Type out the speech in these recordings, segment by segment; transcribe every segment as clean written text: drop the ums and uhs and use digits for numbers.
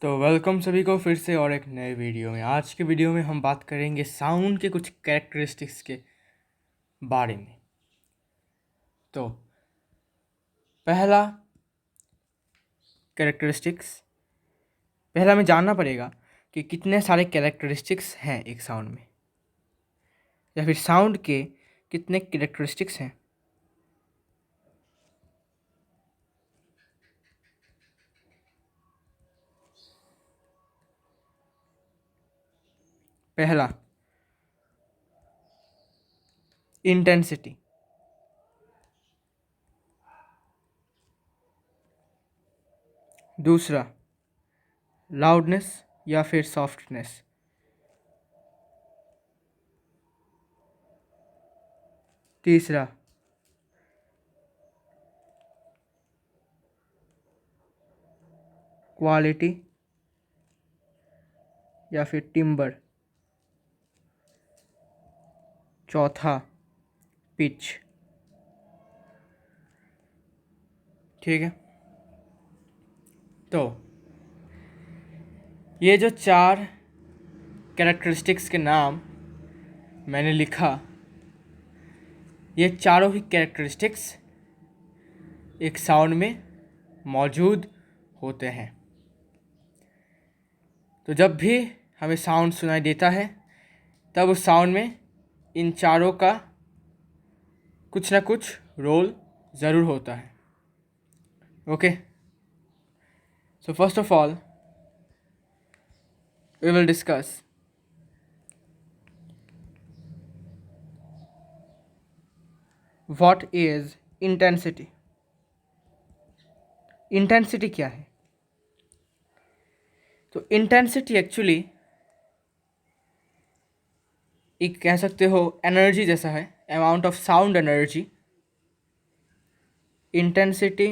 तो वेलकम सभी को फिर से और एक नए वीडियो में। आज के वीडियो में हम बात करेंगे साउंड के कुछ कैरेक्टरिस्टिक्स के बारे में। तो पहला कैरेक्टरिस्टिक्स, पहला हमें जानना पड़ेगा कि कितने सारे कैरेक्टरिस्टिक्स हैं एक साउंड में, या फिर साउंड के कितने कैरेक्टरिस्टिक्स हैं। पहला, इंटेंसिटी। दूसरा, लाउडनेस या फिर सॉफ्टनेस। तीसरा, क्वालिटी या फिर टिम्बर। चौथा, पिच। ठीक है, तो ये जो चार कैरेक्टरिस्टिक्स के नाम मैंने लिखा, ये चारों ही कैरेक्टरिस्टिक्स एक साउंड में मौजूद होते हैं। तो जब भी हमें साउंड सुनाई देता है तब उस साउंड में इन चारों का कुछ ना कुछ रोल ज़रूर होता है। Okay, so first of all we will discuss what is intensity. Intensity क्या है? तो इंटेंसिटी एक्चुअली एक कह सकते हो एनर्जी जैसा है, amount of sound energy. Intensity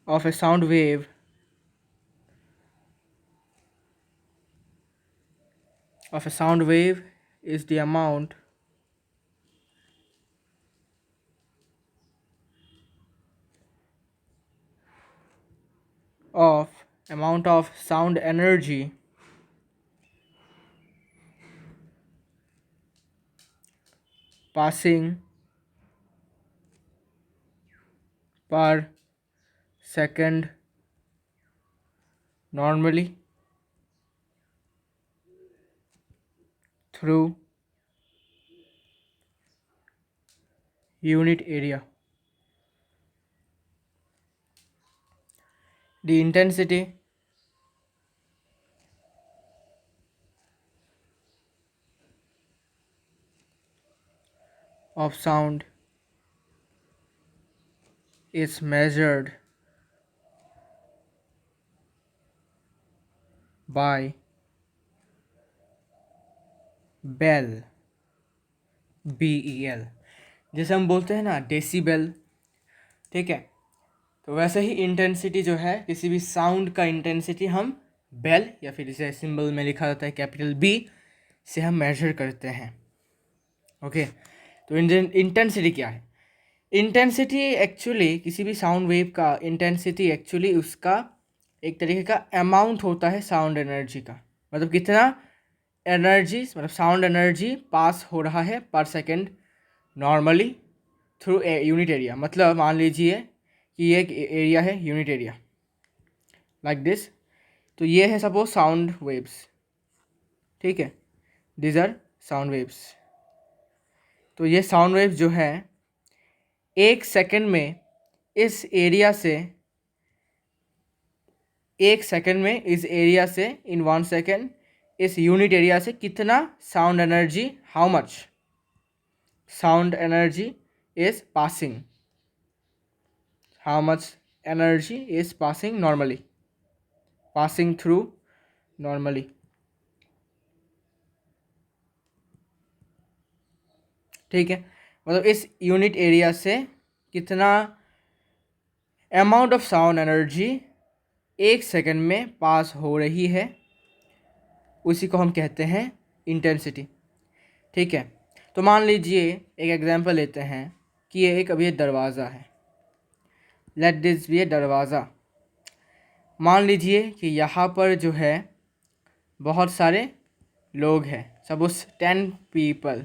of A sound wave is the amount of sound energy passing per second normally through unit area. The intensity of sound is measured by bel, BEL। जैसे हम बोलते हैं ना decibel, ठीक है, तो वैसे ही intensity जो है किसी भी साउंड का इंटेंसिटी हम बेल या फिर इसे सिंबल में लिखा जाता है कैपिटल B से हम मेजर करते हैं। ओके, तो इंटेंसिटी क्या है? इंटेंसिटी एक्चुअली किसी भी साउंड वेव का इंटेंसिटी एक्चुअली उसका एक तरीके का अमाउंट होता है साउंड एनर्जी का। मतलब कितना एनर्जी, मतलब साउंड एनर्जी पास हो रहा है पर second normally through a unit area. मतलब मान लीजिए कि ये एक एरिया है, यूनिट एरिया लाइक दिस। तो ये है सपोज साउंड वेव्स, ठीक है, दिस आर साउंड वेव्स। तो ये साउंड वेव्स जो है एक सेकंड में इस एरिया से, एक सेकंड में इस एरिया से, इन 1 सेकंड इस यूनिट एरिया से कितना sound energy, how much sound energy is passing, how much energy is passing normally, passing through normally. ठीक है, मतलब इस यूनिट एरिया से कितना अमाउंट ऑफ साउंड एनर्जी एक सेकंड में पास हो रही है, उसी को हम कहते हैं इंटेंसिटी। ठीक है, तो मान लीजिए एक एग्जांपल लेते हैं कि ये एक अभी दरवाज़ा है, लेट दिस बी ए दरवाज़ा। मान लीजिए कि यहाँ पर जो है बहुत सारे लोग हैं, सपोज 10 पीपल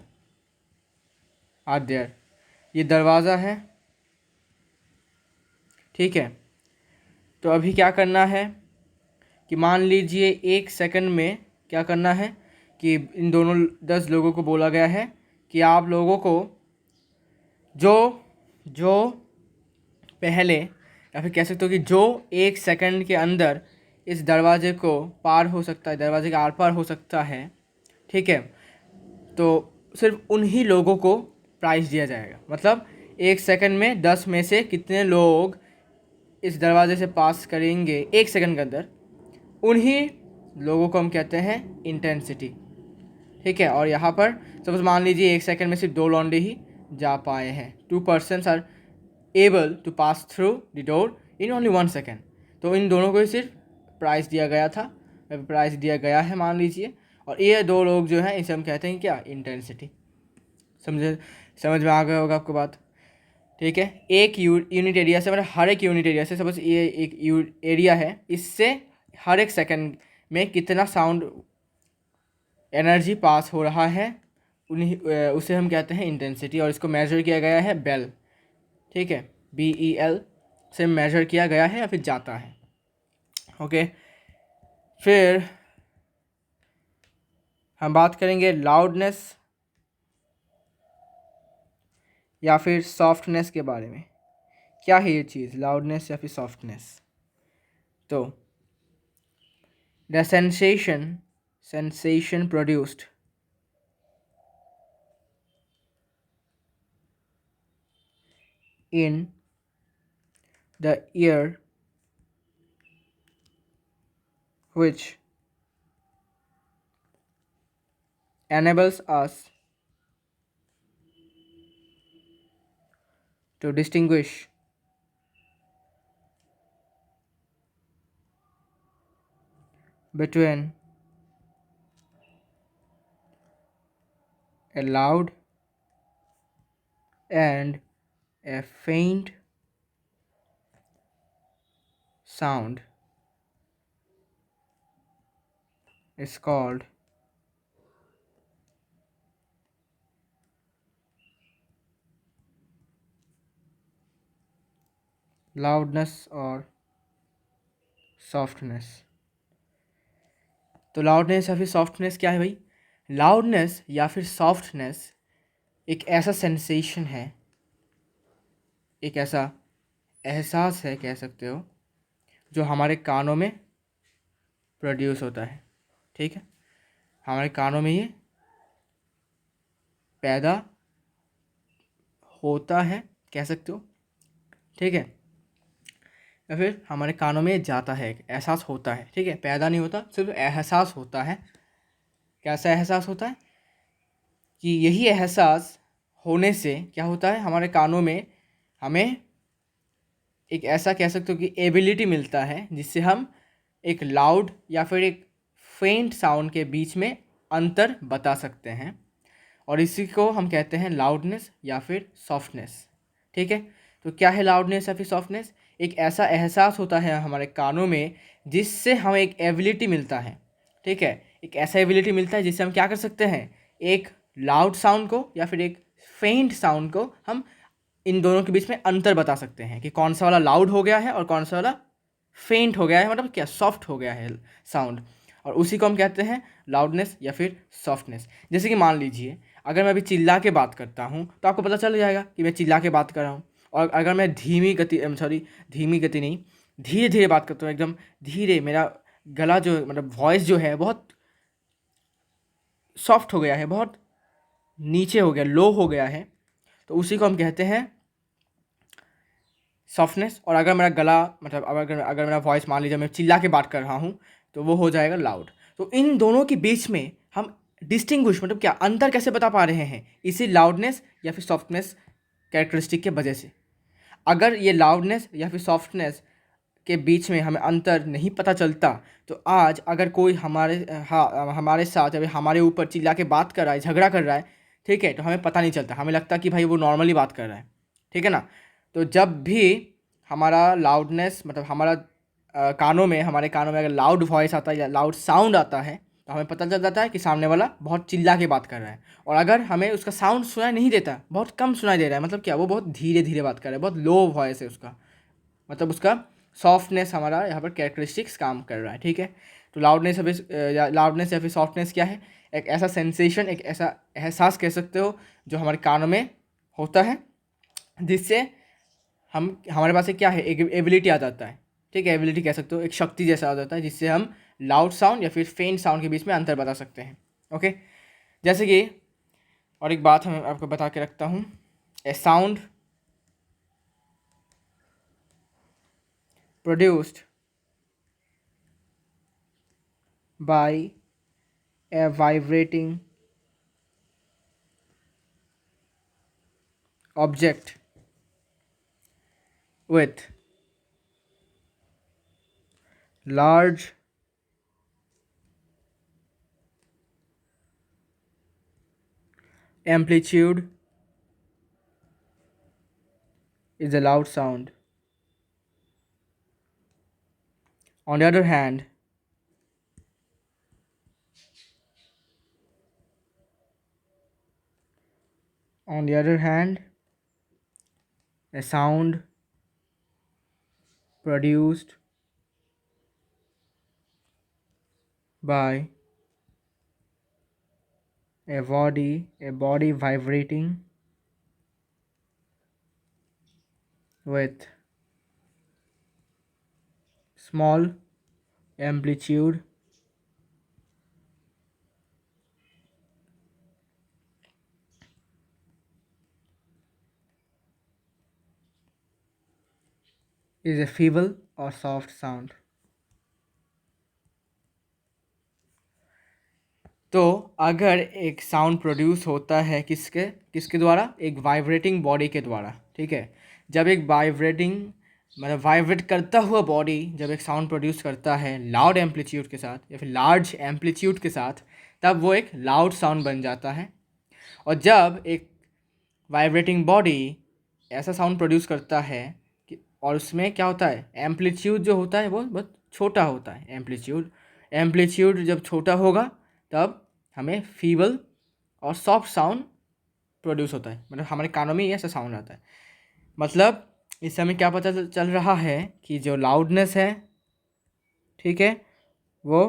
आर देयर। ये दरवाज़ा है, ठीक है। तो अभी क्या करना है कि मान लीजिए 1 सेकंड में क्या करना है कि इन दोनों 10 लोगों को बोला गया है कि आप लोगों को जो जो पहले, या फिर कह सकते हो कि जो 1 सेकंड के अंदर इस दरवाजे को पार हो सकता है, दरवाजे के आर पार हो सकता है, ठीक है, तो सिर्फ उन्हीं लोगों को प्राइज़ दिया जाएगा। मतलब 1 सेकंड में 10 में से कितने लोग इस दरवाजे से पास करेंगे 1 सेकंड के अंदर, उन्हीं लोगों को हम कहते हैं इंटेंसिटी, ठीक है। और यहाँ पर सपोज मान लीजिए 1 सेकंड में सिर्फ 2 लौंडे ही जा पाए हैं, 2 persons are able to pass through the door in only 1 second. तो इन दोनों को ही सिर्फ प्राइज़ दिया गया था, प्राइज़ दिया गया है मान लीजिए, और ये 2 लोग जो हैं इसे हम कहते हैं क्या, इंटेंसिटी। समझ में आ गया होगा आपको बात, ठीक है। एक यूनिट एरिया से, मतलब हर एक यूनिट एरिया से, सपोज ये एक एरिया है, इससे हर एक सेकंड में कितना साउंड एनर्जी पास हो रहा है, उन्हीं उसे हम कहते हैं इंटेंसिटी। और इसको मेजर किया गया है बेल, ठीक है, BEL से मेजर किया गया है या फिर जाता है, ओके। फिर हम बात करेंगे लाउडनेस या फिर सॉफ्टनेस के बारे में। क्या है ये चीज़, लाउडनेस या फिर सॉफ्टनेस? तो the sensation produced in the ear which enables us to distinguish between a loud and a faint sound is called loudness और softness। तो लाउडनेस या फिर सॉफ्टनेस क्या है भाई? लाउडनेस या फिर सॉफ्टनेस एक ऐसा सेंसेशन है, एक ऐसा एहसास है कह सकते हो, जो हमारे कानों में प्रोड्यूस होता है, ठीक है। हमारे कानों में ये पैदा होता है कह सकते हो, ठीक है, या फिर हमारे कानों में जाता है, एक एहसास होता है, ठीक है। पैदा नहीं होता, सिर्फ एहसास होता है। कैसा एहसास होता है कि यही एहसास होने से क्या होता है, हमारे कानों में हमें एक ऐसा कह सकते हो कि एबिलिटी मिलता है, जिससे हम एक लाउड या फिर एक फेंट साउंड के बीच में अंतर बता सकते हैं, और इसी को हम कहते हैं लाउडनेस या फिर सॉफ्टनेस, ठीक है। तो क्या है लाउडनेस या फिर सॉफ्टनेस? एक ऐसा एहसास होता है हमारे कानों में, जिससे हमें एक एबिलिटी मिलता है, ठीक है। एक ऐसा एबिलिटी मिलता है जिससे हम क्या कर सकते हैं, एक लाउड साउंड को या फिर एक फेंट साउंड को हम इन दोनों के बीच में अंतर बता सकते हैं कि कौन सा वाला लाउड हो गया है और कौन सा वाला फेंट हो गया है, मतलब क्या सॉफ्ट हो गया है साउंड, और उसी को हम कहते हैं लाउडनेस या फिर सॉफ्टनेस। जैसे कि मान लीजिए अगर मैं अभी चिल्ला के बात करता हूँ तो आपको पता चल जाएगा कि मैं चिल्ला के बात कर रहा हूँ, और अगर मैं धीमी गति नहीं, धीरे धीरे बात करता हूँ, एकदम धीरे, मेरा गला जो मतलब वॉइस जो है बहुत सॉफ्ट हो गया है, बहुत नीचे हो गया, लो हो गया है, तो उसी को हम कहते हैं सॉफ्टनेस। और अगर मेरा गला मतलब अगर मेरा वॉइस मान लीजिए मैं चिल्ला के बात कर रहा हूँ तो वो हो जाएगा लाउड। तो इन दोनों के बीच में हम डिस्टिंग्विश मतलब क्या अंतर कैसे बता पा रहे हैं, इसी लाउडनेस या फिर सॉफ्टनेस कैरेक्टरिस्टिक के वजह से। अगर ये लाउडनेस या फिर सॉफ्टनेस के बीच में हमें अंतर नहीं पता चलता, तो आज अगर कोई हमारे साथ या हमारे ऊपर चिल्ला के बात कर रहा है, झगड़ा कर रहा है, ठीक है, तो हमें पता नहीं चलता, हमें लगता कि भाई वो नॉर्मली बात कर रहा है, ठीक है ना। तो जब भी हमारा लाउडनेस मतलब हमारा कानों में, हमारे कानों में अगर लाउड वॉइस आता है या लाउड साउंड आता है तो हमें पता चल जाता है कि सामने वाला बहुत चिल्ला के बात कर रहा है। और अगर हमें उसका साउंड सुनाई नहीं देता, बहुत कम सुनाई दे रहा है, मतलब क्या, वो बहुत धीरे धीरे बात कर रहा है, बहुत लो वॉइस है उसका, मतलब उसका सॉफ्टनेस हमारा यहाँ पर कैरेक्टरिस्टिक्स काम कर रहा है। ठीक है, तो लाउडनेस या लाउडनेस या फिर सॉफ्टनेस क्या है? एक ऐसा सेंसेशन, एक ऐसा एहसास कह सकते हो जो हमारे कानों में होता है, जिससे हम, हमारे पास एक क्या है, एक एबिलिटी आ जाता है। ठीक है, एबिलिटी कह सकते हो, एक शक्ति जैसा आ जाता है, जिससे हम लाउड साउंड या फिर फेंट साउंड के बीच में अंतर बता सकते हैं। ओके, जैसे कि और एक बात मैं आपको बता के रखता हूँ, a sound produced by a vibrating object with large amplitude is a loud sound. On the other hand, on the other hand, a sound produced by a body vibrating with small amplitude is a feeble or soft sound. तो अगर एक sound produce होता है किसके किसके द्वारा? एक vibrating body के द्वारा। ठीक है, जब एक वाइब्रेटिंग, मतलब वाइब्रेट करता हुआ बॉडी जब एक साउंड प्रोड्यूस करता है लाउड एम्पलीट्यूड के साथ या फिर लार्ज एम्पलीट्यूड के साथ, तब वो एक लाउड साउंड बन जाता है। और जब एक वाइब्रेटिंग बॉडी ऐसा साउंड प्रोड्यूस करता है कि, और उसमें क्या होता है, एम्पलीट्यूड जो होता है वो बहुत छोटा होता है। एम्पलीट्यूड जब छोटा होगा तब हमें फीबल और सॉफ्ट साउंड प्रोड्यूस होता है, मतलब हमारे कानों में ये ऐसा साउंड आता है। मतलब इससे हमें क्या पता चल रहा है कि जो लाउडनेस है, ठीक है, वो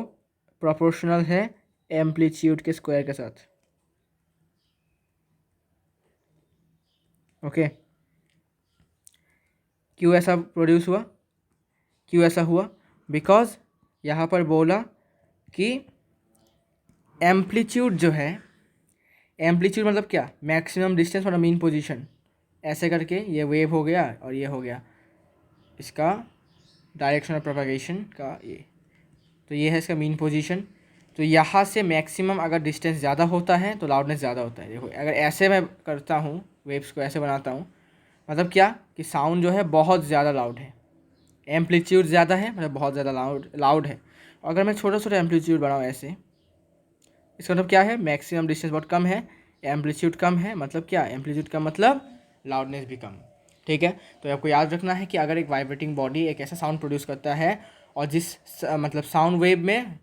प्रोपोर्शनल है एम्पलीट्यूड के स्क्वायर के साथ। ओके, क्यों ऐसा प्रोड्यूस हुआ, क्यों ऐसा हुआ? बिकॉज यहाँ पर बोला कि एम्पलीट्यूड जो है, एम्पलीट्यूड मतलब क्या, maximum distance from mean position, ऐसे करके ये वेव हो गया और ये हो गया इसका डायरेक्शन ऑफ प्रोपगेशन का ये, तो ये है इसका मीन पोजीशन। तो यहाँ से मैक्सिमम अगर डिस्टेंस ज़्यादा होता है तो लाउडनेस ज़्यादा होता है। देखो अगर ऐसे मैं करता हूँ, वेव्स को ऐसे बनाता हूँ, मतलब क्या कि साउंड जो है बहुत ज़्यादा लाउड है, एम्पलीट्यूड ज़्यादा है, मतलब बहुत ज़्यादा लाउड है। अगर मैं छोटा छोटा एम्पलीट्यूड बनाऊँ ऐसे, इसका मतलब क्या है, मैक्सिमम डिस्टेंस बहुत कम है, एम्पलीट्यूड कम है, मतलब क्या, एम्पलीट्यूड कम मतलब लाउडनेस भी कम। ठीक है, तो आपको याद रखना है कि अगर एक वाइब्रेटिंग बॉडी एक ऐसा साउंड प्रोड्यूस करता है और मतलब साउंड वेव में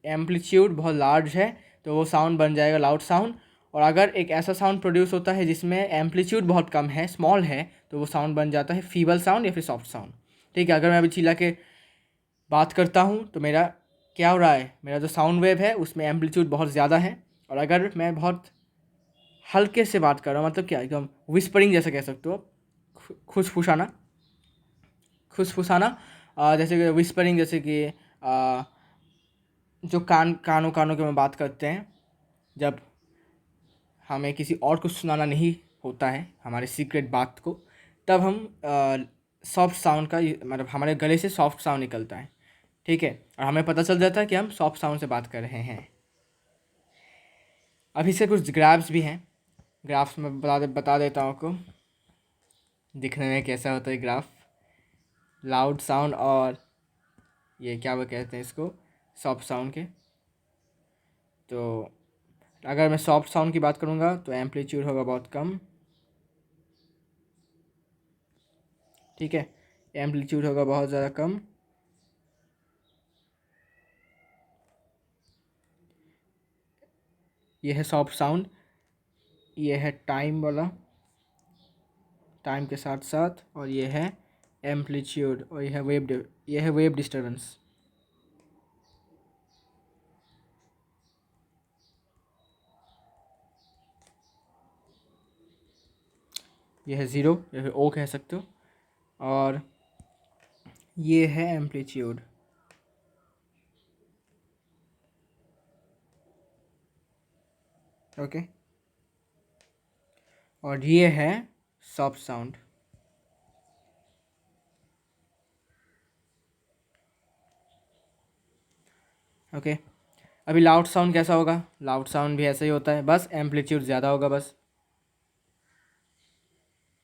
एम्पलीट्यूड बहुत लार्ज है तो वो साउंड बन जाएगा लाउड साउंड। और अगर एक ऐसा साउंड प्रोड्यूस होता है जिसमें एम्पलीट्यूड बहुत कम है, स्मॉल है, तो वो साउंड बन जाता है फीबल साउंड या फिर सॉफ्ट साउंड। ठीक है, अगर मैं अभी चिल्ला के बात करता हूँ तो मेरा क्या हो रहा है, मेरा जो साउंड वेव है उसमें एम्पलीट्यूड बहुत ज़्यादा है। और अगर मैं बहुत हल्के से बात कर रहा हूँ, मतलब क्या, एकदम विस्परिंग जैसा कह सकते हो, खुशफुसाना खुशफुसाना, जैसे कि विस्परिंग, जैसे कि जो कानों कानों के में बात करते हैं, जब हमें किसी और को सुनाना नहीं होता है हमारे सीक्रेट बात को, तब हम सॉफ्ट साउंड का मतलब हमारे गले से सॉफ्ट साउंड निकलता है। ठीक है, और हमें पता चल जाता है कि हम सॉफ्ट साउंड से बात कर रहे हैं। अभी से कुछ ग्राफ्स भी हैं, ग्राफ्स में बता देता हूँ आपको, दिखने में कैसा होता है ग्राफ, लाउड साउंड और ये क्या वो कहते हैं इसको, सॉफ्ट साउंड के। तो अगर मैं सॉफ्ट साउंड की बात करूँगा तो एम्पलीट्यूड होगा बहुत कम। ठीक है, एम्पलीट्यूड होगा बहुत ज़्यादा कम, ये है सॉफ्ट साउंड, ये है टाइम वाला, टाइम के साथ साथ, और ये है एम्पलीट्यूड, और ये है वेव डिस्टर्बेंस। ये है ज़ीरो या फिर ओ कह सकते हो, और ये है एम्पलीट्यूड। ओके, और ये है सॉफ्ट साउंड। ओके, अभी लाउड साउंड कैसा होगा? लाउड साउंड भी ऐसा ही होता है, बस एम्पलीट्यूड ज़्यादा होगा, बस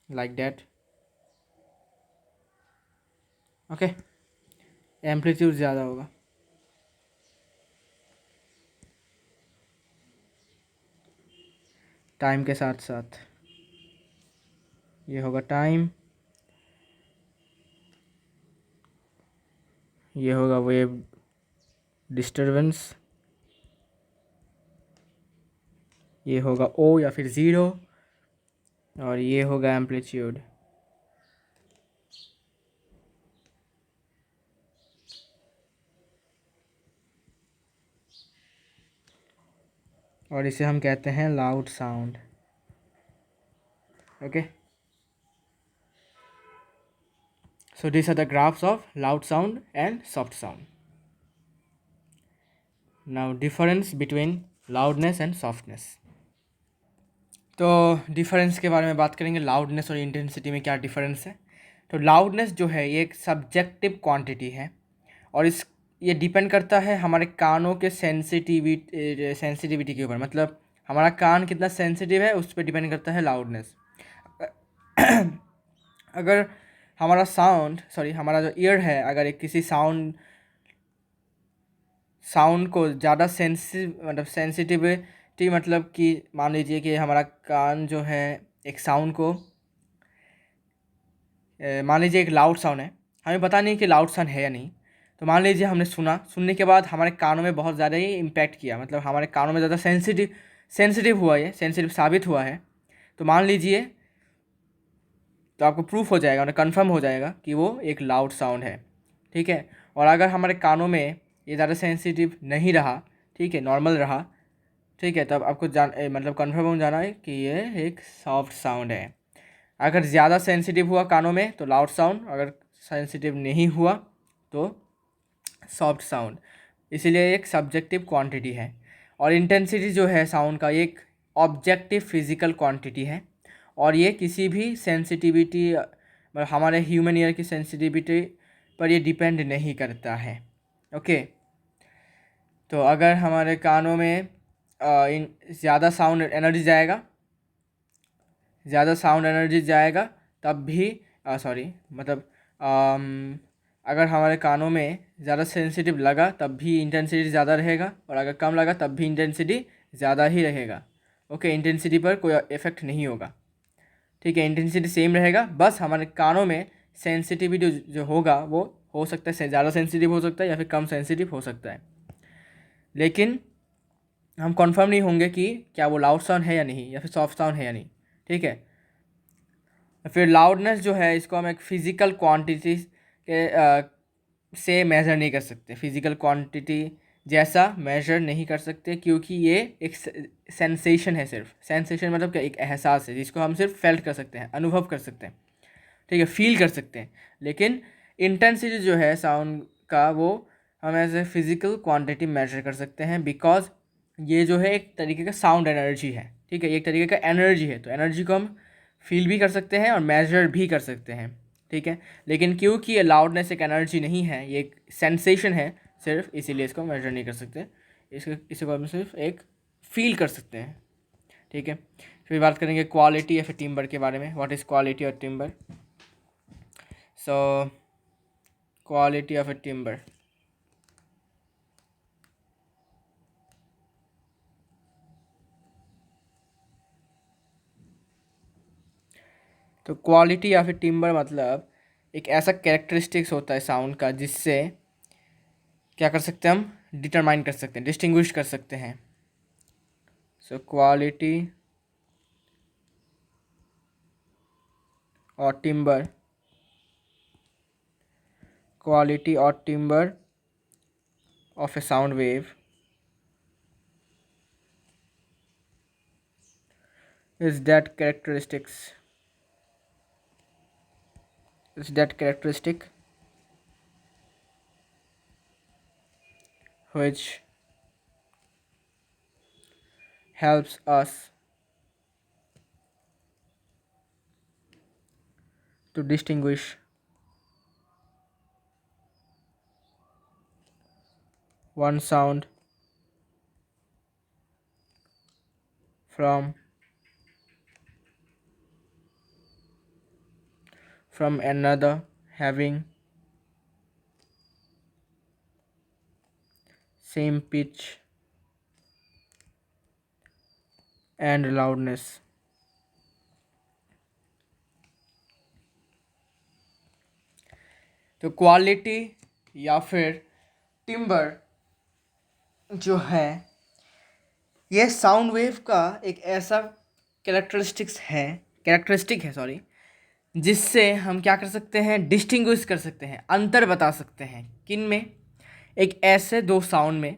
लाइक दैट। ओके, एम्पलीट्यूड ज़्यादा होगा। टाइम के साथ साथ ये होगा टाइम, ये होगा वेव डिस्टर्बेंस, ये होगा ओ या फिर ज़ीरो, और ये होगा एम्पलीट्यूड। और इसे हम कहते हैं loud sound. Okay, so these are the graphs of loud sound and soft sound. Now difference between loudness and softness. तो डिफरेंस के बारे में बात करेंगे, लाउडनेस और इंटेंसिटी में क्या डिफरेंस है। तो लाउडनेस जो है ये एक सब्जेक्टिव क्वांटिटी है, और ये डिपेंड करता है हमारे कानों के सेंसिटिविटी के ऊपर, मतलब हमारा कान कितना सेंसिटिव है उस पर डिपेंड करता है लाउडनेस। अगर हमारा जो ईयर है, अगर एक किसी साउंड को ज़्यादा सेंसिटिविटी, मतलब कि मान लीजिए कि हमारा कान जो है एक साउंड को, मान लीजिए एक लाउड साउंड है, हमें पता नहीं कि लाउड साउंड है या नहीं, तो मान लीजिए हमने सुनने के बाद हमारे कानों में बहुत ज़्यादा ही इम्पैक्ट किया, मतलब हमारे कानों में ज़्यादा सेंसिटिव हुआ, ये सेंसिटिव साबित हुआ है, तो मान लीजिए, तो आपको प्रूफ हो जाएगा, कंफर्म हो जाएगा कि वो एक लाउड साउंड है। ठीक है, और अगर हमारे कानों में ये ज़्यादा सेंसिटिव नहीं रहा, ठीक है, नॉर्मल रहा, ठीक है, तब आपको मतलब कंफर्म हो जाना है कि ये एक सॉफ्ट साउंड है। अगर ज़्यादा सेंसिटिव हुआ कानों में तो लाउड साउंड, अगर सेंसिटिव नहीं हुआ तो सॉफ्ट साउंड। इसीलिए एक सब्जेक्टिव क्वांटिटी है। और इंटेंसिटी जो है साउंड का, एक ऑब्जेक्टिव फिजिकल क्वांटिटी है, और ये किसी भी सेंसिटिविटी, मतलब हमारे ह्यूमन ईयर की सेंसिटिविटी पर ये डिपेंड नहीं करता है। ओके, तो अगर हमारे कानों में ज़्यादा साउंड एनर्जी जाएगा तब भी अगर हमारे कानों में ज़्यादा सेंसिटिव लगा तब भी इंटेंसिटी ज़्यादा रहेगा, और अगर कम लगा तब भी इंटेंसिटी ज़्यादा ही रहेगा। ओके, इंटेंसिटी पर कोई इफेक्ट नहीं होगा। ठीक है, इंटेंसिटी सेम रहेगा, बस हमारे कानों में सेंसिटिविटी जो होगा वो हो सकता है ज़्यादा सेंसिटिव हो सकता है या फिर कम सेंसिटिव हो सकता है, लेकिन हम कंफर्म नहीं होंगे कि क्या वो लाउड साउंड है या नहीं, या फिर सॉफ्ट साउंड है या नहीं। ठीक है, फिर लाउडनेस जो है इसको हम एक फिज़िकल क्वांटिटी से मेज़र नहीं कर सकते, फिज़िकल क्वांटिटी जैसा मेज़र नहीं कर सकते, क्योंकि ये एक सेंसेशन है। सिर्फ सेंसेशन मतलब क्या, एक एहसास है जिसको हम सिर्फ फेल्ट कर सकते हैं, अनुभव कर सकते हैं, ठीक है, फील कर सकते हैं। लेकिन इंटेंसिटी जो है साउंड का, वो हम as a physical quantity measure कर सकते हैं, बिकॉज ये जो है एक तरीके का साउंड एनर्जी है। ठीक है, एक तरीके का एनर्जी है, तो एनर्जी को हम फील भी कर सकते हैं और मेजर भी कर सकते हैं। ठीक है, लेकिन क्योंकि ये लाउडनेस एक एनर्जी नहीं है, ये एक सेंसेशन है सिर्फ, इसीलिए इसको मेजर नहीं कर सकते, इसको हम सिर्फ एक फील कर सकते हैं। ठीक है, फिर बात करेंगे क्वालिटी या फिर टिम्बर के बारे में। व्हाट इज़ क्वालिटी और timber? So quality of A timber, तो क्वालिटी या फिर टिम्बर मतलब एक ऐसा कैरेक्टरिस्टिक्स होता है साउंड का जिससे क्या कर सकते हैं हम, डिटरमाइन कर सकते हैं, डिस्टिंग्विश कर सकते हैं So quality or timbre of a sound wave is that characteristic which helps us to distinguish one sound from another having same pitch and loudness. तो क्वालिटी या फिर टिम्बर जो है ये साउंड वेव का एक ऐसा कैरेक्टरिस्टिक है सॉरी, जिससे हम क्या कर सकते हैं, डिस्टिंग्विश कर सकते हैं, अंतर बता सकते हैं किन में, एक ऐसे दो साउंड में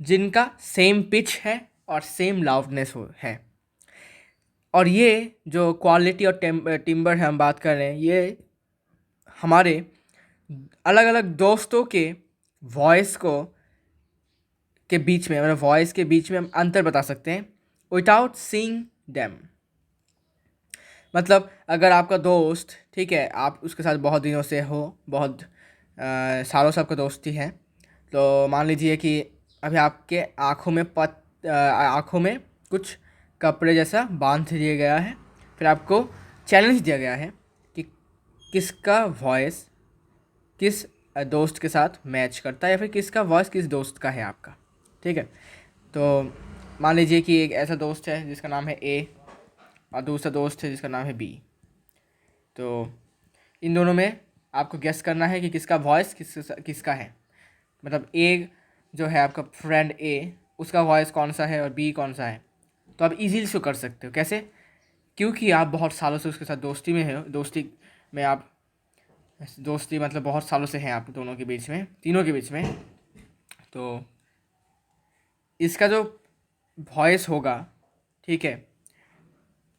जिनका सेम पिच है और सेम लाउडनेस हो है। और ये जो क्वालिटी और टिम्बर है हम बात कर रहे हैं, ये हमारे अलग अलग दोस्तों के वॉइस के बीच में, मतलब वॉइस के बीच में हम अंतर बता सकते हैं विदाउट सीइंग देम। मतलब अगर आपका दोस्त, ठीक है, आप उसके साथ बहुत दिनों से हो, बहुत सालों से आपका दोस्ती है, तो मान लीजिए कि अभी आपके आँखों में कुछ कपड़े जैसा बांध दिया गया है, फिर आपको चैलेंज दिया गया है कि किसका वॉइस किस दोस्त के साथ मैच करता है, या फिर किसका वॉइस किस दोस्त का है आपका, ठीक है। तो मान लीजिए कि एक ऐसा दोस्त है जिसका नाम है ए और दूसरा दोस्त है जिसका नाम है बी। तो इन दोनों में आपको गेस करना है कि किसका वॉइस किसका है। मतलब ए जो है आपका फ्रेंड ए, उसका वॉइस कौन सा है और बी कौन सा है। तो आप इजीली इसको कर सकते हो। कैसे? क्योंकि आप बहुत सालों से उसके साथ दोस्ती में हो, दोस्ती मतलब बहुत सालों से हैं आप दोनों के बीच में, तीनों के बीच में। तो इसका जो वॉइस होगा, ठीक है,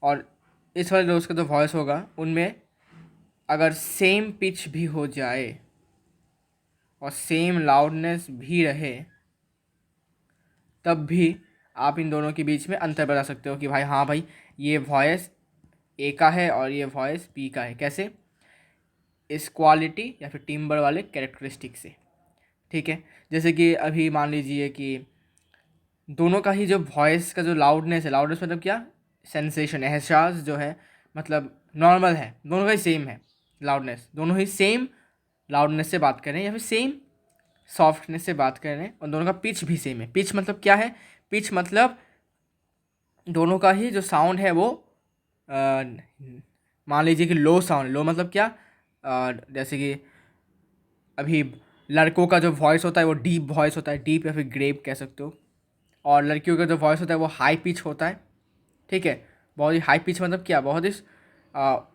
और इस वाले दोस्त का जो वॉइस होगा, उनमें अगर सेम पिच भी हो जाए और सेम लाउडनेस भी रहे, तब भी आप इन दोनों के बीच में अंतर बता सकते हो कि भाई हाँ भाई, ये वॉइस ए का है और ये वॉइस बी का है। कैसे? इस क्वालिटी या फिर टिम्बर वाले कैरेक्टरिस्टिक से, ठीक है। जैसे कि अभी मान लीजिए कि दोनों का ही जो वॉइस का जो लाउडनेस है, लाउडनेस मतलब क्या, सेंसेशन, एहसास जो है, मतलब नॉर्मल है, दोनों का ही सेम है लाउडनेस, दोनों ही सेम लाउडनेस से बात कर रहे हैं या फिर सेम सॉफ्टनेस से बात कर रहे हैं, और दोनों का पिच भी सेम है। पिच मतलब क्या है? पिच मतलब दोनों का ही जो साउंड है वो मान लीजिए कि लो साउंड, लो मतलब क्या, जैसे कि अभी लड़कों का जो वॉइस होता है वो डीप वॉइस होता है, डीप या फिर ग्रेव कह सकते हो, और लड़कियों का जो वॉइस होता है वो हाई पिच होता है, ठीक है। बहुत ही हाई पिच मतलब क्या, बहुत ही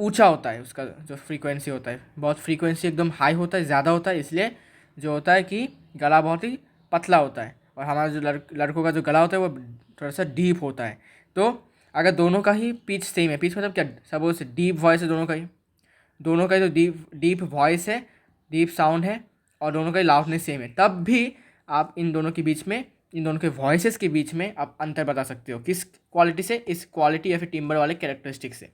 ऊंचा होता है, उसका जो फ्रीक्वेंसी होता है, बहुत फ्रीक्वेंसी एकदम हाई होता है, ज़्यादा होता है, इसलिए जो होता है कि गला बहुत ही पतला होता है। और हमारा जो लड़कों का जो गला होता है वो थोड़ा सा डीप होता है। तो अगर दोनों का ही पिच सेम है, पिच मतलब क्या, सब से डीप वॉइस है दोनों का ही जो डीप डीप वॉइस है, डीप साउंड है, और दोनों का ही लाउडनेस सेम है, तब भी आप इन दोनों के बीच में, इन दोनों के वॉइसेस के बीच में आप अंतर बता सकते हो। किस क्वालिटी से? इस क्वालिटी या फिर टिम्बर वाले कैरेक्टरिस्टिक से,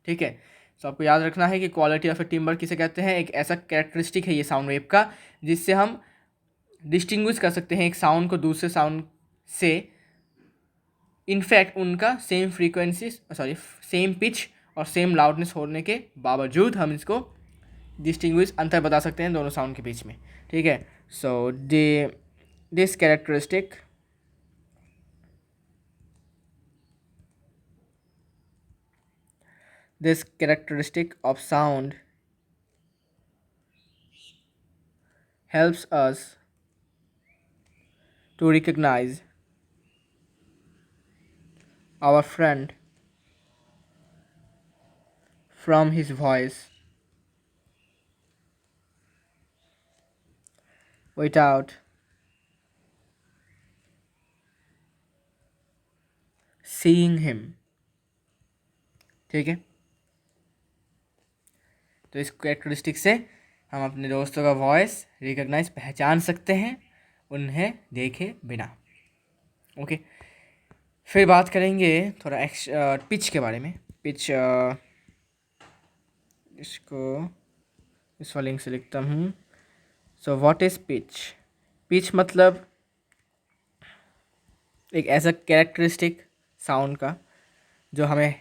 ठीक है। तो आपको याद रखना है कि क्वालिटी या फिर टिम्बर किसे कहते हैं, एक ऐसा कैरेक्टरिस्टिक है ये साउंड वेव का, जिससे हम डिस्टिंग्विश कर सकते हैं एक साउंड को दूसरे साउंड से। इनफैक्ट उनका same frequency, sorry, same pitch और सेम लाउडनेस होने के बावजूद हम इसको डिस्टिंग्विश, अंतर बता सकते हैं दोनों साउंड के बीच में, ठीक है। So this characteristic of sound helps us to recognize our friend from his voice without seeing him. ठीक है, तो इस कैरेक्टरिस्टिक से हम अपने दोस्तों का वॉइस रिकॉग्नाइज पहचान सकते हैं उन्हें देखे बिना। ओके, फिर बात करेंगे थोड़ा पिच के बारे में। पिच, इसको इस वाले से लिखता हूँ। So what is pitch? Pitch मतलब एक ऐसा कैरेक्टरिस्टिक साउंड का जो हमें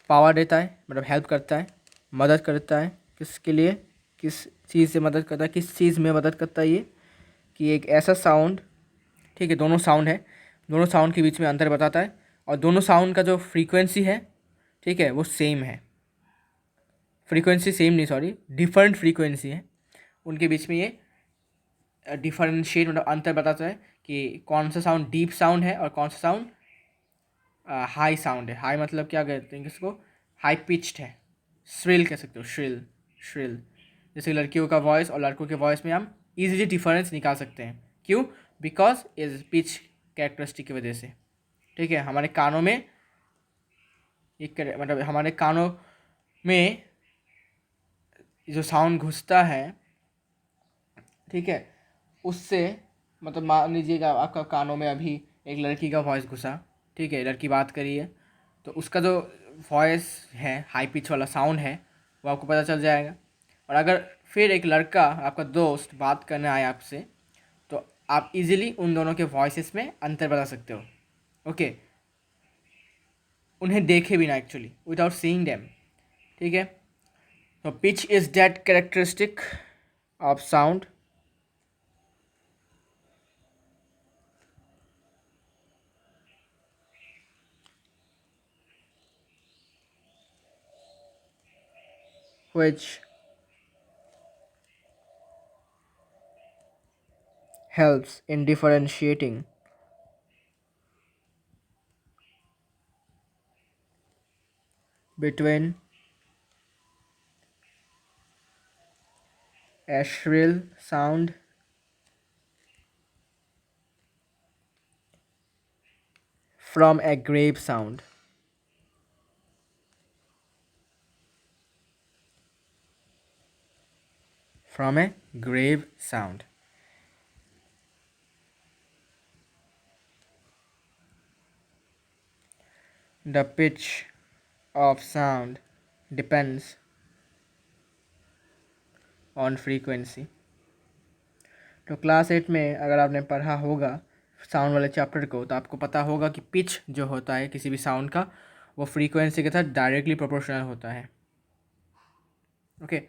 पावर देता है, मतलब हेल्प करता है, मदद करता है। किसके लिए, किस चीज़ से मदद करता है, किस चीज़ में मदद करता है ये, कि एक ऐसा साउंड, ठीक है, दोनों साउंड है, दोनों साउंड के बीच में अंतर बताता है, और दोनों साउंड का जो फ्रीक्वेंसी है, ठीक है, वो सेम है। फ्रीक्वेंसी सेम नहीं, सॉरी, डिफरेंट फ्रीक्वेंसी है उनके बीच में। ये डिफरेंशिएट मतलब अंतर बताता है कि कौन सा साउंड डीप साउंड है और कौन सा साउंड हाई साउंड है। हाई मतलब क्या कहते हैं किसको, हाई पिच्ड है, श्रिल कह सकते हो, श्रिल, श्रिल। जैसे लड़कियों का वॉइस और लड़कों के वॉइस में हम इजीली डिफरेंस निकाल सकते हैं। क्यों? बिकॉज इज पिच कैरेक्टरिस्टिक की वजह से। ठीक है, हमारे कानों में एक मतलब हमारे कानों में जो साउंड घुसता है, ठीक है, उससे मतलब मान लीजिएगा आपका कानों में अभी एक लड़की का वॉइस घुसा, ठीक है, लड़की बात करी है, तो उसका जो वॉइस है, हाई पिच वाला साउंड है, वो आपको पता चल जाएगा। और अगर फिर एक लड़का, आपका दोस्त बात करने आए आपसे, तो आप इजीली उन दोनों के वॉइसेस में अंतर बता सकते हो। ओके, उन्हें देखे बिना, एक्चुअली विदाउट सीइंग देम। ठीक है, तो pitch is that characteristic of sound which helps in differentiating between a shrill sound from a grave sound. From a grave sound. The pitch of sound depends on frequency. तो class 8 में अगर आपने पढ़ा होगा sound वाले chapter को, तो आपको पता होगा कि पिच जो होता है किसी भी साउंड का, वो फ्रीक्वेंसी के साथ डायरेक्टली प्रोपोर्शनल होता है। Okay,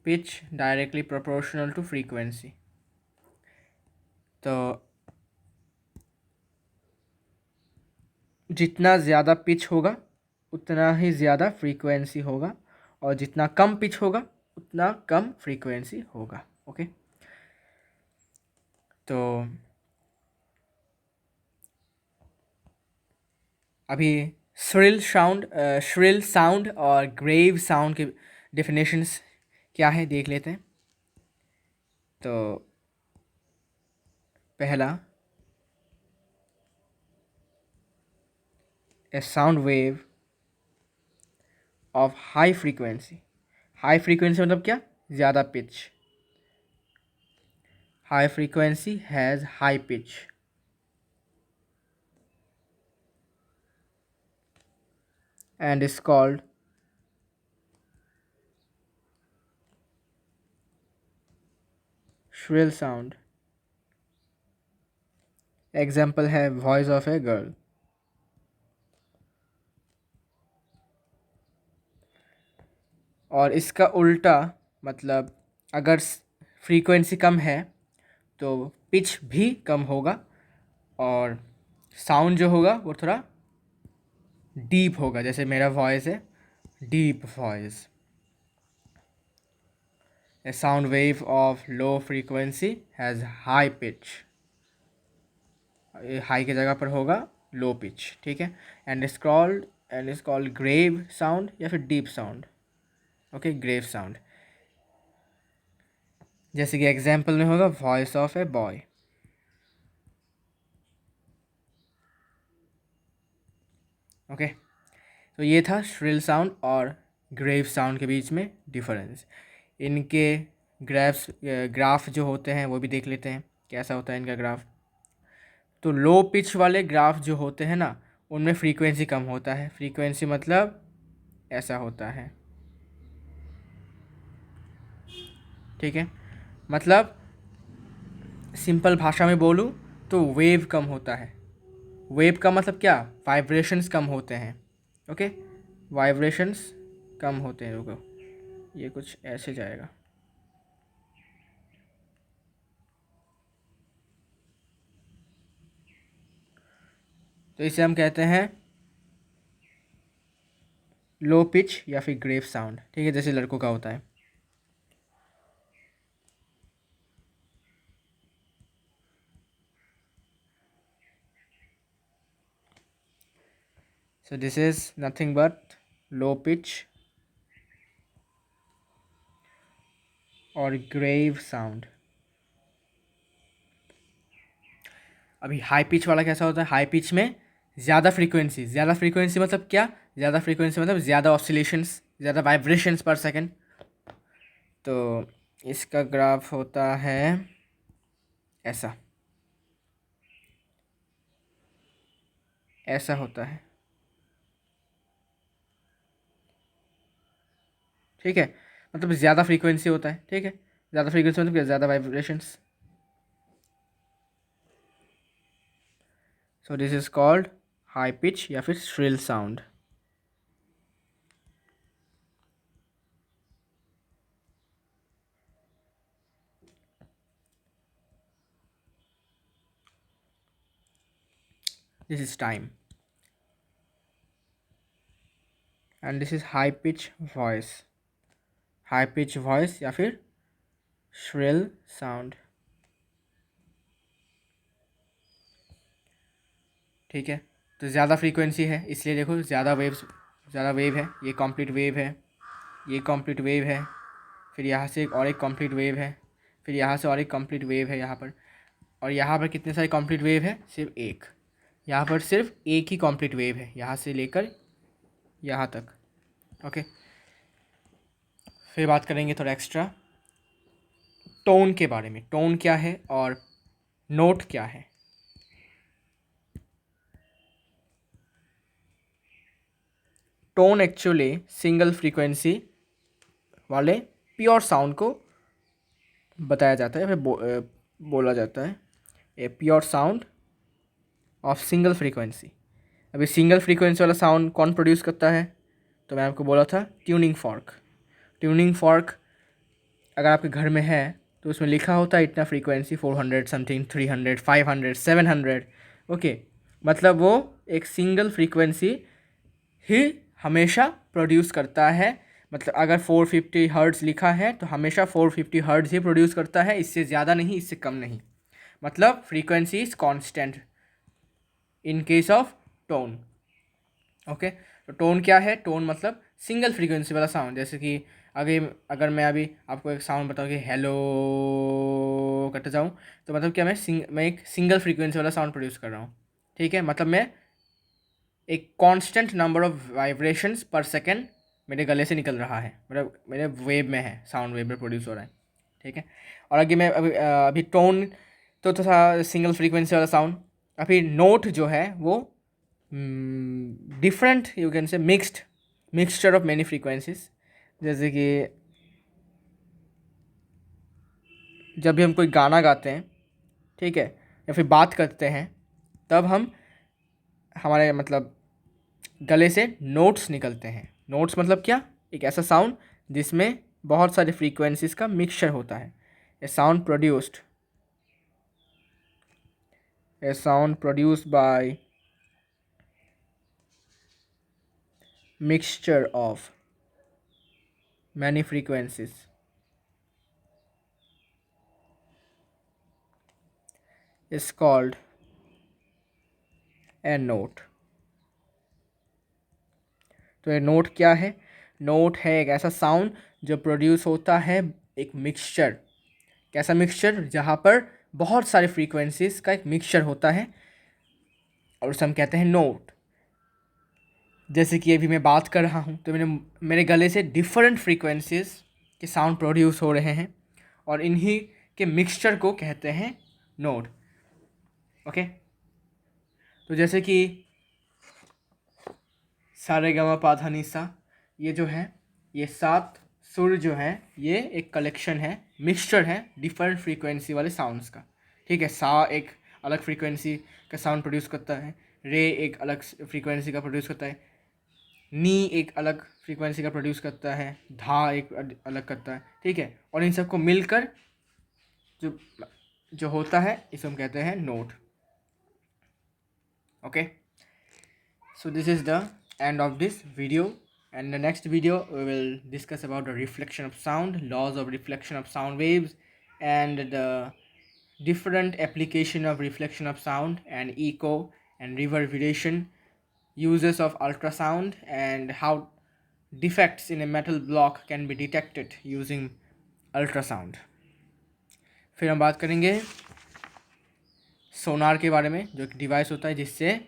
pitch directly proportional to frequency. तो जितना ज़्यादा पिच होगा उतना ही ज़्यादा फ्रीक्वेंसी होगा, और जितना कम पिच होगा उतना कम फ्रीक्वेंसी होगा। ओके, तो अभी श्रिल साउंड और ग्रेव साउंड के डेफिनेशंस क्या है देख लेते हैं। तो पहला, a sound wave of high frequency. High frequency मतलब क्या, ज़्यादा pitch. High frequency has high pitch and is called shrill sound. Example है वॉइस ऑफ ए गर्ल। और इसका उल्टा मतलब अगर फ्रीक्वेंसी कम है तो पिच भी कम होगा, और साउंड जो होगा वो थोड़ा डीप होगा। जैसे मेरा वॉइस है deep voice. A sound wave of low frequency has high pitch. High की जगह पर होगा लो पिच, ठीक है। And is called grave sound या फिर deep sound. Okay, grave sound, जैसे कि एग्जाम्पल में होगा voice of a boy. Okay, तो ये था श्रिल साउंड और ग्रेव साउंड के बीच में डिफरेंस। इनके ग्राफ जो होते हैं वो भी देख लेते हैं कैसा होता है इनका ग्राफ। तो लो पिच वाले ग्राफ जो होते हैं ना, उनमें फ्रीक्वेंसी कम होता है। फ्रीक्वेंसी मतलब ऐसा होता है, ठीक है। मतलब सिंपल भाषा में बोलूँ तो वेव कम होता है। वेव का मतलब क्या, वाइब्रेशंस कम होते हैं। ओके, वाइब्रेशंस कम होते हैं। रुको, ये कुछ ऐसे जाएगा। तो इसे हम कहते हैं लो पिच या फिर ग्रेव साउंड, ठीक है, जैसे लड़कों का होता है। So this is nothing but low pitch और grave sound। अभी हाई पिच वाला कैसा होता है, हाई पिच में ज़्यादा फ्रीक्वेंसी मतलब क्या, ज़्यादा फ्रीक्वेंसी मतलब ज़्यादा ऑसिलेशंस, ज़्यादा वाइब्रेशंस पर सेकेंड। तो इसका ग्राफ होता है ऐसा, ऐसा होता है, ठीक है। मतलब ज़्यादा फ्रीक्वेंसी होता है, ठीक है। ज़्यादा फ्रीक्वेंसी मतलब क्या, ज़्यादा vibrations. So this is called high pitch या फिर shrill sound. This is time and this is high pitch voice. High pitch voice या फिर श्रिल साउंड, ठीक है। तो ज़्यादा फ्रीक्वेंसी है इसलिए देखो ज़्यादा वेव है, ये कॉम्प्लीट वेव है, ये कॉम्प्लीट वेव है, फिर यहाँ से एक और एक कॉम्प्लीट वेव है, फिर यहाँ से और एक कॉम्प्लीट वेव है यहाँ पर। और यहाँ पर कितने सारे कॉम्प्लीट वेव है, सिर्फ एक। यहाँ पर सिर्फ एक ही कॉम्प्लीट वेव है, यहाँ से लेकर यहाँ तक। ओके, फिर बात करेंगे थोड़ा एक्स्ट्रा टोन के बारे में। टोन क्या है और नोट क्या है। टोन एक्चुअली सिंगल फ्रीक्वेंसी वाले प्योर साउंड को बताया जाता है या फिर बोला जाता है, a pure sound of single frequency. अभी सिंगल फ्रीक्वेंसी वाला साउंड कौन प्रोड्यूस करता है, तो मैं आपको बोला था ट्यूनिंग फॉर्क। ट्यूनिंग फॉर्क अगर आपके घर में है तो उसमें लिखा होता है इतना फ्रीक्वेंसी 400 समथिंग, 300, 500, 700। ओके, मतलब वो एक सिंगल फ्रीक्वेंसी ही हमेशा प्रोड्यूस करता है। मतलब अगर 450 हर्ट्ज़ लिखा है तो हमेशा 450 हर्ट्ज़ ही प्रोड्यूस करता है, इससे ज़्यादा नहीं, इससे कम नहीं। मतलब frequency is constant in case of tone. Okay, तो टोन क्या है, टोन मतलब सिंगल फ्रीक्वेंसी वाला साउंड। जैसे कि अगर मैं अभी आपको एक साउंड बताऊँ कि हेलो करते जाऊँ, तो मतलब क्या, मैं एक सिंगल फ्रीक्वेंसी वाला साउंड प्रोड्यूस कर रहा हूँ, ठीक है। मतलब मैं एक कांस्टेंट नंबर ऑफ वाइब्रेशंस पर सेकेंड मेरे गले से निकल रहा है, मतलब मेरे वेव में है, साउंड वेव में प्रोड्यूस हो रहा है, ठीक है। और आगे मैं अभी टोन तो था सिंगल फ्रीक्वेंसी वाला साउंड। अभी नोट जो है वो different, you can say mixture of many frequencies. जैसे कि जब भी हम कोई गाना गाते हैं, ठीक है, या फिर बात करते हैं, तब हमारे मतलब गले से नोट्स निकलते हैं। नोट्स मतलब क्या, एक ऐसा साउंड जिसमें बहुत सारे फ्रीक्वेंसीज का मिक्सचर होता है। A sound produced by mixture of many frequencies is called a note. तो ये नोट क्या है? नोट है एक ऐसा साउंड जो प्रोड्यूस होता है एक मिक्सचर। कैसा मिक्सचर? जहाँ पर बहुत सारे फ्रीक्वेंसीज का एक मिक्सचर होता है और उसे हम कहते हैं नोट। जैसे कि अभी मैं बात कर रहा हूँ तो मेरे गले से डिफरेंट फ्रीक्वेंसीज के साउंड प्रोड्यूस हो रहे हैं और इन्हीं के मिक्सचर को कहते हैं नोट। ओके, तो जैसे कि सारे गामा पा धा नी सा, ये जो है, ये 7 सुर जो है, ये एक कलेक्शन है, मिक्सचर है डिफरेंट फ्रीक्वेंसी वाले साउंड्स का। ठीक है, सा एक अलग फ्रीक्वेंसी का साउंड प्रोड्यूस करता है, रे एक अलग फ्रीक्वेंसी का प्रोड्यूस करता है, नी एक अलग फ्रीक्वेंसी का प्रोड्यूस करता है, धा एक अलग करता है। ठीक है, और इन सबको मिलकर जो जो होता है इसे हम कहते हैं note. Okay, so this is the end of this video, and in the next video we will discuss about the reflection of sound, laws of reflection of sound waves, and the different application of reflection of sound and echo and reverberation, uses of ultrasound, and how defects in a metal block can be detected using ultrasound. फिर हम बात करेंगे सोनार के बारे में, जो एक device होता है जिससे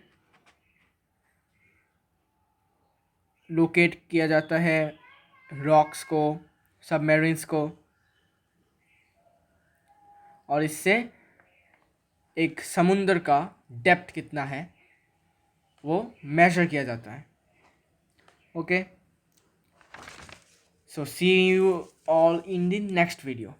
लोकेट किया जाता है रॉक्स को, सबमरीन्स को, और इससे एक समुंदर का डेप्थ कितना है वो मेजर किया जाता है। Okay, so see you all in the next video.